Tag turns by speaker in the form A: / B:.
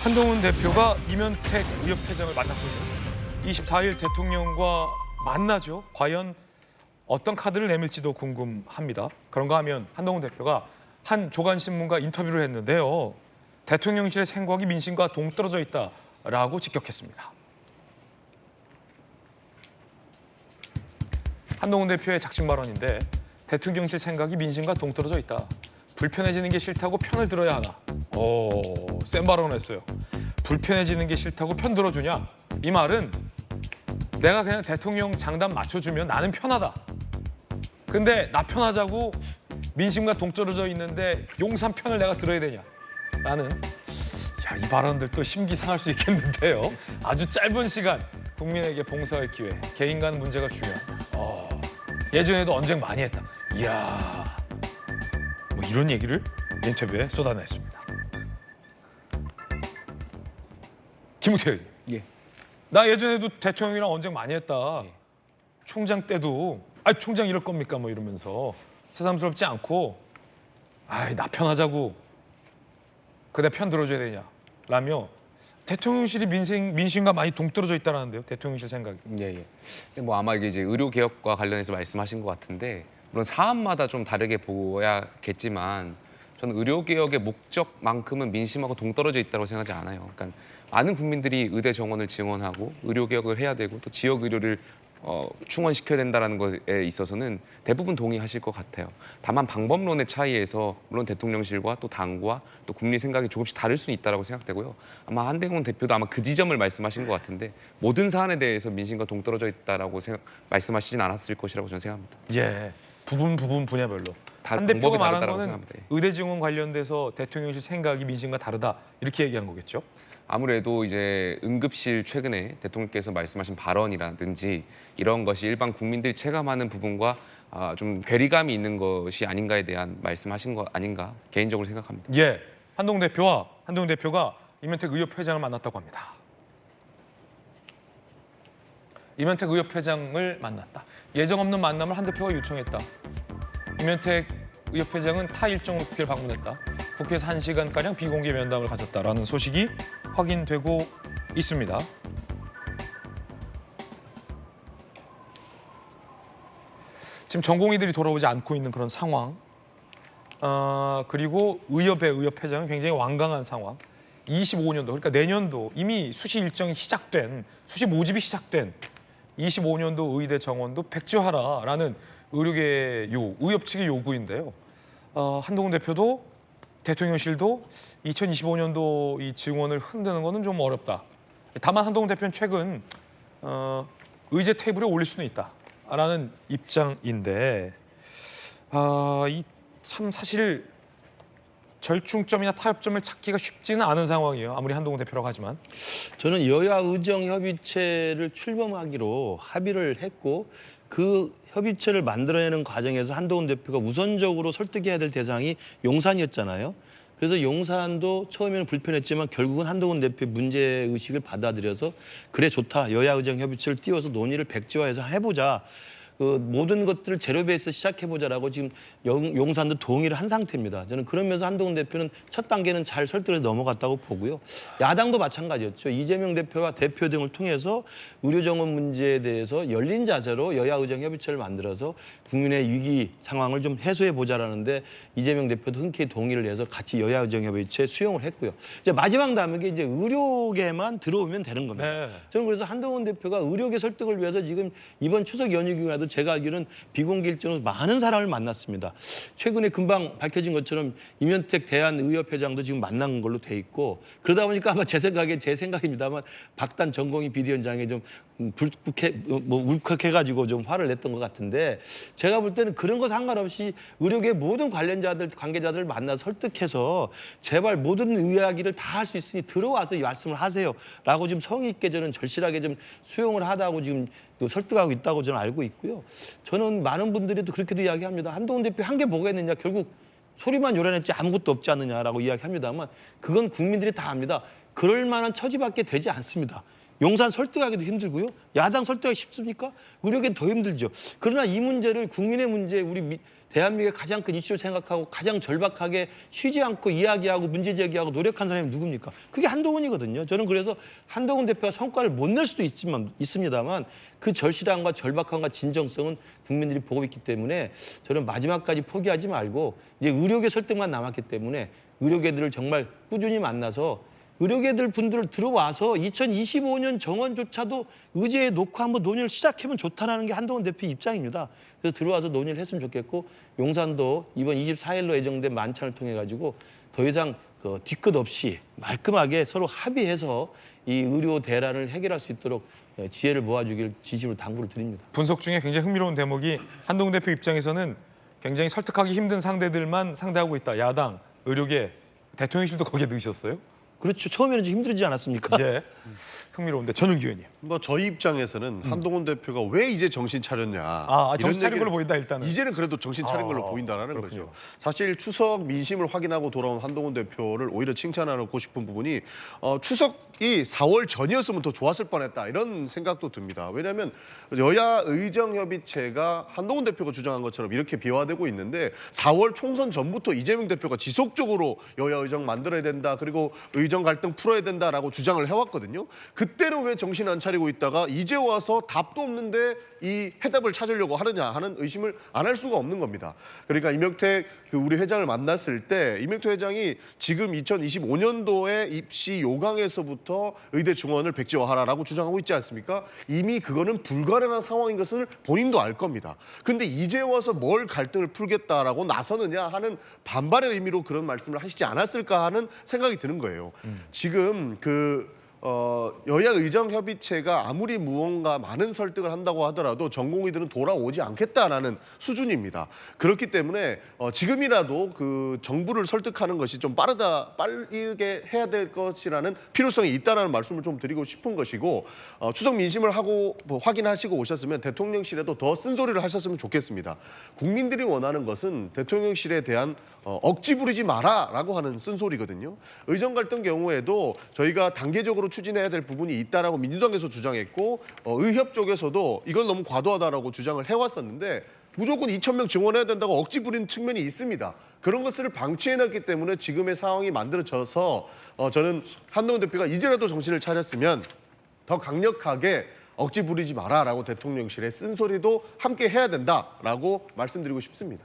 A: 한동훈 대표가 이면택 의협회장을 만났군요. 24일 대통령과 만나죠. 과연 어떤 카드를 내밀지도 궁금합니다. 그런가 하면 한동훈 대표가 한 조간신문과 인터뷰를 했는데요. 대통령실의 생각이 민심과 동떨어져 있다라고 직격했습니다. 한동훈 대표의 작심 발언인데 대통령실 생각이 민심과 동떨어져 있다. 불편해지는 게 싫다고 편을 들어야 하나. 센 발언을 했어요. 불편해지는 게 싫다고 편 들어주냐? 이 말은 내가 그냥 대통령 장단 맞춰주면 나는 편하다. 근데 나 편하자고 민심과 동떨어져 있는데 용산 편을 내가 들어야 되냐? 나는 이 발언들도 심기 상할 수 있겠는데요. 아주 짧은 시간 국민에게 봉사할 기회, 개인 간 문제가 중요한. 예전에도 언쟁 많이 했다. 이야, 뭐 이런 얘기를 인터뷰에 쏟아냈습니다. 김우태 의원.
B: 예.
A: 나 예전에도 대통령이랑 언쟁 많이 했다. 총장 때도 총장 이럴 겁니까? 뭐 이러면서 새삼스럽지 않고 나 편하자고 그대 편 들어줘야 되냐? 라며 대통령실이 민심과 많이 동떨어져 있다라는데요. 대통령실 생각이.
B: 예. 뭐 아마 이게 이제 의료 개혁과 관련해서 말씀하신 것 같은데 물론 사안마다 좀 다르게 보야겠지만 저는 의료 개혁의 목적만큼은 민심하고 동떨어져 있다고 생각하지 않아요. 그러니까 많은 국민들이 의대 정원을 지원하고 의료 개혁을 해야 되고 또 지역 의료를 충원시켜야 된다는 것에 있어서는 대부분 동의하실 것 같아요. 다만 방법론의 차이에서 물론 대통령실과 또 당과 또 국민 생각이 조금씩 다를 수는 있다고 생각되고요. 아마 한동훈 대표도 아마 그 지점을 말씀하신 것 같은데 모든 사안에 대해서 민심과 동떨어져 있다라고 말씀하시진 않았을 것이라고 저는 생각합니다.
A: 예, 부분 분야별로.
B: 다
A: 한 대표가
B: 방법이
A: 말한
B: 다르다고
A: 거는
B: 생각합니다. 예.
A: 의대 증원 관련돼서 대통령실 생각이 민심과 다르다 이렇게 얘기한 거겠죠?
B: 아무래도 이제 응급실 최근에 대통령께서 말씀하신 발언이라든지 이런 것이 일반 국민들이 체감하는 부분과 좀 괴리감이 있는 것이 아닌가에 대한 말씀하신 거 아닌가 개인적으로 생각합니다.
A: 예, 한동훈 대표가 이면택 의협회장을 만났다고 합니다. 이면택 의협회장을 만났다. 예정 없는 만남을 한 대표가 요청했다. 이면택 의협회장은 타 일정으로 국회를 방문했다. 국회에서 1시간가량 비공개 면담을 가졌다라는 소식이 확인되고 있습니다. 지금 전공의들이 돌아오지 않고 있는 그런 상황. 그리고 의협회장은 굉장히 완강한 상황. 25년도, 그러니까 내년도 이미 수시 일정이 시작된, 수시 모집이 시작된 25년도 의대 정원도 백지화하라라는 의협 측의 요구인데요. 한동훈 대표도 대통령실도 2025년도 이 증원을 흔드는 것은 좀 어렵다. 다만 한동훈 대표는 최근 의제 테이블에 올릴 수는 있다라는 입장인데 이 참 사실 절충점이나 타협점을 찾기가 쉽지는 않은 상황이에요. 아무리 한동훈 대표라고 하지만.
C: 저는 여야 의정 협의체를 출범하기로 합의를 했고 그 협의체를 만들어내는 과정에서 한동훈 대표가 우선적으로 설득해야 될 대상이 용산이었잖아요. 그래서 용산도 처음에는 불편했지만 결국은 한동훈 대표의 문제의식을 받아들여서 그래 좋다. 여야 의정 협의체를 띄워서 논의를 백지화해서 해보자. 모든 것들을 제로 베이스 시작해보자라고 지금 용산도 동의를 한 상태입니다. 저는 그러면서 한동훈 대표는 첫 단계는 잘 설득해서 넘어갔다고 보고요. 야당도 마찬가지였죠. 이재명 대표와 대표 등을 통해서 의료정원 문제에 대해서 열린 자세로 여야 의정 협의체를 만들어서 국민의 위기 상황을 좀 해소해보자라는데 이재명 대표도 흔쾌히 동의를 해서 같이 여야 의정 협의체에 수용을 했고요. 이제 마지막 남은 게 이제 의료계만 들어오면 되는 겁니다.
A: 네.
C: 저는 그래서 한동훈 대표가 의료계 설득을 위해서 지금 이번 추석 연휴기간에도 제가 알기로는 비공개 일정으로 많은 사람을 만났습니다. 최근에 금방 밝혀진 것처럼 이면택 대한의협회장도 지금 만난 걸로 돼 있고 그러다 보니까 아마 제 생각입니다만 박단 전공의 비대위원장이 좀 울컥해가지고 좀 화를 냈던 것 같은데 제가 볼 때는 그런 거 상관없이 의료계 모든 관계자들 만나 설득해서 제발 모든 이야기를 다 할 수 있으니 들어와서 말씀을 하세요라고 지금 성의 있게 저는 절실하게 좀 수용을 하다고 지금 설득하고 있다고 저는 알고 있고요. 저는 많은 분들이 또 그렇게도 이야기합니다. 한동훈 대표 한 게 뭐가 있느냐. 결국 소리만 요란했지 아무것도 없지 않느냐라고 이야기합니다만 그건 국민들이 다 압니다. 그럴 만한 처지밖에 되지 않습니다. 용산 설득하기도 힘들고요. 야당 설득하기 쉽습니까? 의료계는 더 힘들죠. 그러나 이 문제를 국민의 문제, 대한민국의 가장 큰 이슈로 생각하고 가장 절박하게 쉬지 않고 이야기하고 문제 제기하고 노력한 사람이 누굽니까? 그게 한동훈이거든요. 저는 그래서 한동훈 대표가 성과를 못 낼 수도 있습니다만 그 절실함과 절박함과 진정성은 국민들이 보고 있기 때문에 저는 마지막까지 포기하지 말고 이제 의료계 설득만 남았기 때문에 의료계들을 정말 꾸준히 만나서 의료계들 분들을 들어와서 2025년 정원조차도 의제에 놓고 한번 논의를 시작하면 좋다라는 게 한동훈 대표 입장입니다. 그래서 들어와서 논의를 했으면 좋겠고 용산도 이번 24일로 예정된 만찬을 통해 가지고 더 이상 그 뒤끝 없이 말끔하게 서로 합의해서 이 의료 대란을 해결할 수 있도록 지혜를 모아주길 진심으로 당부를 드립니다.
A: 분석 중에 굉장히 흥미로운 대목이 한동훈 대표 입장에서는 굉장히 설득하기 힘든 상대들만 상대하고 있다. 야당, 의료계, 대통령실도 거기에 넣으셨어요?
C: 그렇죠. 처음에는 좀 힘들지 않았습니까?
A: 예, 흥미로운데 전용 의원님.
D: 뭐 저희 입장에서는 한동훈 대표가 왜 이제 정신 차렸냐.
A: 정신
D: 이런
A: 차린
D: 얘기를
A: 걸로 보인다 일단은.
D: 이제는 그래도 정신 차린 걸로 보인다라는
A: 그렇군요.
D: 거죠. 사실 추석 민심을 확인하고 돌아온 한동훈 대표를 오히려 칭찬하고 싶은 부분이 추석이 4월 전이었으면 더 좋았을 뻔했다 이런 생각도 듭니다. 왜냐하면 여야 의정협의체가 한동훈 대표가 주장한 것처럼 이렇게 비화되고 있는데 4월 총선 전부터 이재명 대표가 지속적으로 여야 의정 만들어야 된다 그리고 의정 갈등 풀어야 된다라고 주장을 해왔거든요. 그때는 왜 정신 안 차리고 있다가 이제 와서 답도 없는데 이 해답을 찾으려고 하느냐 하는 의심을 안 할 수가 없는 겁니다. 그러니까 이명택 우리 회장을 만났을 때 이명택 회장이 지금 2025년도에 입시 요강에서부터 의대 중원을 백지화하라라고 주장하고 있지 않습니까? 이미 그거는 불가능한 상황인 것을 본인도 알 겁니다. 근데 이제 와서 뭘 갈등을 풀겠다라고 나서느냐 하는 반발의 의미로 그런 말씀을 하시지 않았을까 하는 생각이 드는 거예요. 지금 여야 의정협의체가 아무리 무언가 많은 설득을 한다고 하더라도 전공의들은 돌아오지 않겠다라는 수준입니다. 그렇기 때문에 지금이라도 그 정부를 설득하는 것이 좀 빠르게 해야 될 것이라는 필요성이 있다는 말씀을 좀 드리고 싶은 것이고 추석 민심을 하고 확인하시고 오셨으면 대통령실에도 더 쓴소리를 하셨으면 좋겠습니다. 국민들이 원하는 것은 대통령실에 대한 억지 부리지 마라라고 하는 쓴소리거든요. 의정 갈등 경우에도 저희가 단계적으로 추진해야 될 부분이 있다라고 민주당에서 주장했고 의협 쪽에서도 이건 너무 과도하다라고 주장을 해왔었는데 무조건 2,000명 증원해야 된다고 억지 부리는 측면이 있습니다. 그런 것을 방치해놨기 때문에 지금의 상황이 만들어져서 저는 한동훈 대표가 이제라도 정신을 차렸으면 더 강력하게 억지 부리지 마라라고 대통령실에 쓴소리도 함께 해야 된다라고 말씀드리고 싶습니다.